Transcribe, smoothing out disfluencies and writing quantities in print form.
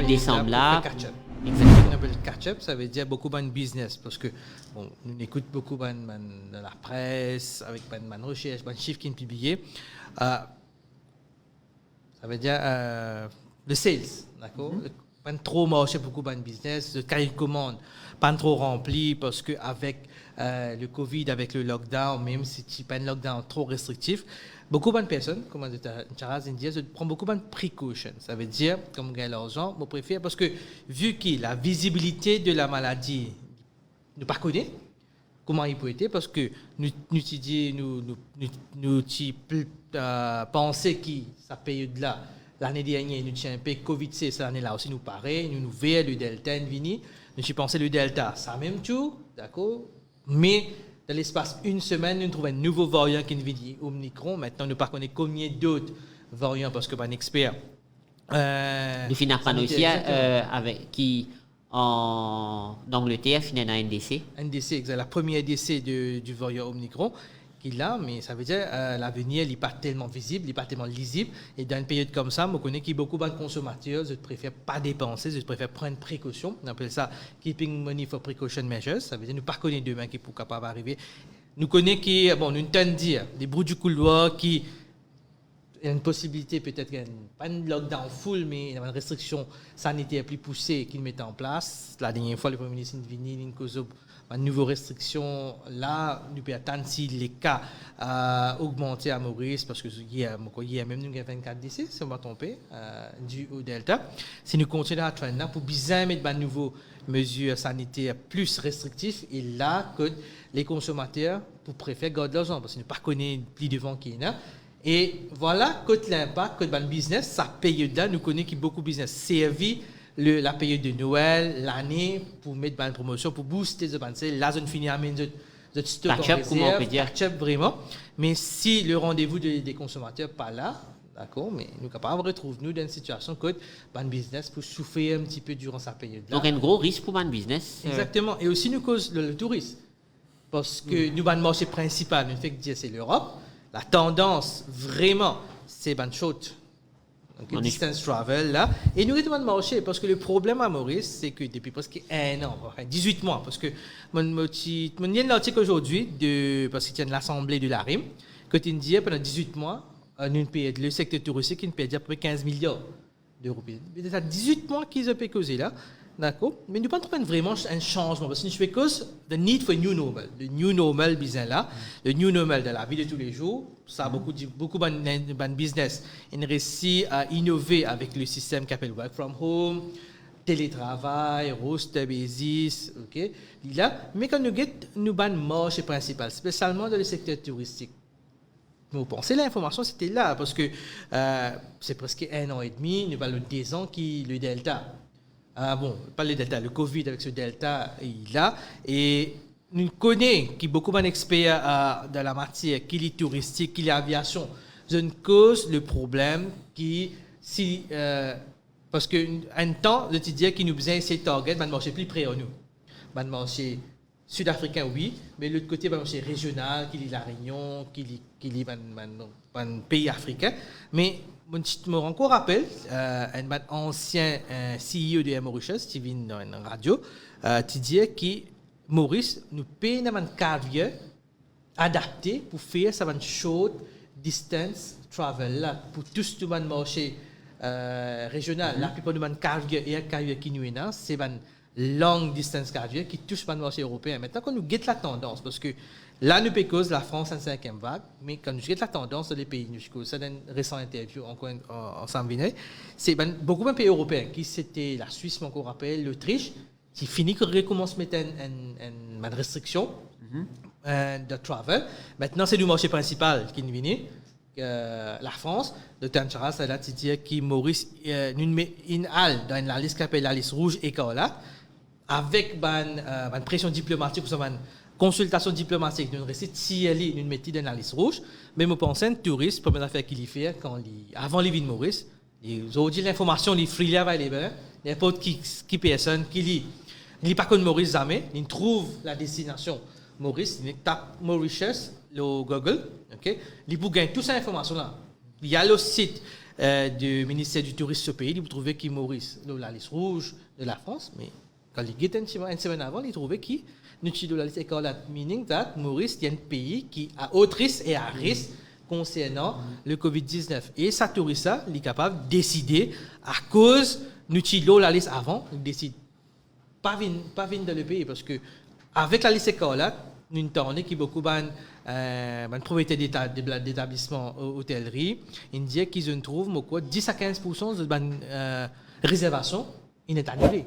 de décembre là. Exactement. On appelle catch-up, ça veut dire beaucoup de business parce que bon, on écoute beaucoup de la presse avec de recherche, de chiffres qui sont publiés. Ça veut dire le sales, d'accord? Pas trop marché beaucoup de business, le cahier de commande pas trop rempli parce que avec le Covid, avec le lockdown, même si tu pas un lockdown trop restrictif, beaucoup de personnes, comme Charles India, prennent beaucoup de précautions. Ça veut dire, comme gagne l'argent, je préfère parce que vu que la visibilité de la maladie, nous pas connaît comment il peut être, parce que nous pensons que sa période-là, l'année dernière, nous avons un peu Covid, cette année-là aussi nous paraît, nous verrons le Delta venu, nous pensons le Delta, ça même tout, d'accord, mais dans l'espace une semaine, nous trouvons un nouveau variant qui est venu, Omicron. Maintenant, nous ne connaissons pas combien d'autres variants parce que pas un expert. Nous finissons par aussi avec qui en Angleterre, finalement NDC. NDC, exact. La première NDC du variant Omicron qui est là, mais ça veut dire l'avenir n'est pas tellement visible, il n'est pas tellement lisible. Et dans une période comme ça, je connais qu'il y a beaucoup de consommateurs, je préfère pas dépenser, je préfère prendre précaution. On appelle ça keeping money for precaution measures. Ça veut dire nous ne connaissons pas demain qui est capable d'arriver. Nous connaissons qui, bon, nous entendons dire des bouts du couloir qui il y a une possibilité peut-être pas une lockdown full, mais une restriction sanitaire plus poussée qu'ils mettent en place. La dernière fois, le Premier ministre est venu, il cause une nouvelle restriction. Là, nous pouvons attendre si les cas augmentent à Maurice, parce que il y a même nous 24 décès, si on ne va tromper, dû au Delta. Si nous continuons à traîner pour bien mettre de nouvelles mesures sanitaires plus restrictives, et là, que les consommateurs pour préférer garder l'argent, parce qu'ils ne connaissent pas plus devant qu'il y en a. Et voilà, côté l'impact, côté le business, sa période-là, nous connaissons beaucoup de business servi la période de Noël, l'année, pour mettre une promotion, pour booster les banques. Là, on finit à mettre de stock en réserve, catch-up vraiment. Mais si le rendez-vous des consommateurs n'est pas là, d'accord, mais nous sommes capables de retrouver nous dans une situation que le business pour souffrir un petit peu durant sa période-là. Donc, un gros risque pour le business. Exactement. Et aussi, nous cause le tourisme. Parce que nous, le marché principal, nous fait que dire c'est l'Europe. La tendance, vraiment, c'est une chose. Okay, distance travel, là. Et nous devons marcher, parce que le problème à Maurice, c'est que depuis presque un an, 18 mois, parce que mon y a un article aujourd'hui, parce qu'il y a l'Assemblée de l'ARIM, que tu dis pendant 18 mois, le secteur touristique, il paye à peu près 15 milliards d'euros. C'est à 18 mois qu'ils ont payé causer là. D'accord, mais nous ne pouvons pas vraiment un changement parce que nous faisons cause the need for new normal. Le new normal business là, le new normal de la vie de tous les jours, ça a beaucoup de business. Ils réussissent à innover avec le système qui s'appelle work from home, télétravail, roster basis, ok. Là, mais quand nous avons marché principal, spécialement dans le secteur touristique. Nous pensons l'information c'était là parce que c'est presque un an et demi, nous avons 2 ans qui le Delta. Pas le Delta, le Covid avec ce Delta, il est là. Et nous connaissons qu'il y a beaucoup d'experts dans la matière, qu'il est touristique, qu'il est aviation. Je ne cause le problème parce qu'un temps, je te disais qu'il nous besoin ces targets, mais marché plus près à nous. Le marché sud-africain, oui, mais l'autre côté, le marché régional, qu'il est la Réunion, qu'il est un pays africain. Mais je me encore rappelle, un ancien CEO de Mauritius, Steven dans une radio, qui disait que Maurice nous paye un carrière adapté pour faire ça short distance travel là pour tous les marchés régional. La plupart de carrière et carrière qui nous est là, c'est une long distance carrière qui touche le marché européen. Maintenant, quand nous guettons la tendance, parce que là, nous cause la France en 5e vague, mais quand nous guettons la tendance dans les pays, nous cause ça dans une récente interview encore ensemble, c'est beaucoup de pays européens qui c'était la Suisse, encore rappelle, l'Autriche, qui finit que recommence à mettre une restriction de travel. Maintenant, c'est le marché principal qui nous vient. La France, le Tanchara, ça a dit que Maurice nous met une halle dans la liste qui s'appelle la liste rouge écarlate, avec une pression diplomatique, une consultation diplomatique, nous restons TLI, nous mettons dans la liste rouge, mais je pense que un touriste, première affaire qu'il y fait, avant les vignes de Maurice, ils ont dit l'information, les freely available, n'importe qui personne qui lit. Il n'y a pas que Maurice jamais, il trouve la destination Maurice, il tape Mauritius, le Google, ok, il peut gagner toute cette information-là. Il y a le site du ministère du Tourisme ce pays, ils trouvaient qu'il Maurice, la liste rouge de la France, mais quand ils guettent une semaine avant, ils trouvaient qu'il nous de la liste écarlate, meaning that Maurice est un pays qui a haut risque et à risque concernant le Covid-19. Et ça touriste ça, il est capable de décider à cause nous de la liste avant, il décide pas venir dans le pays parce que avec la liste écarlate, nous entendons qu'il y a beaucoup de propriétaires d'établissements hôtellerie, ils disent qu'ils en trouvent 10 à 15% de réservations, ils sont annulés.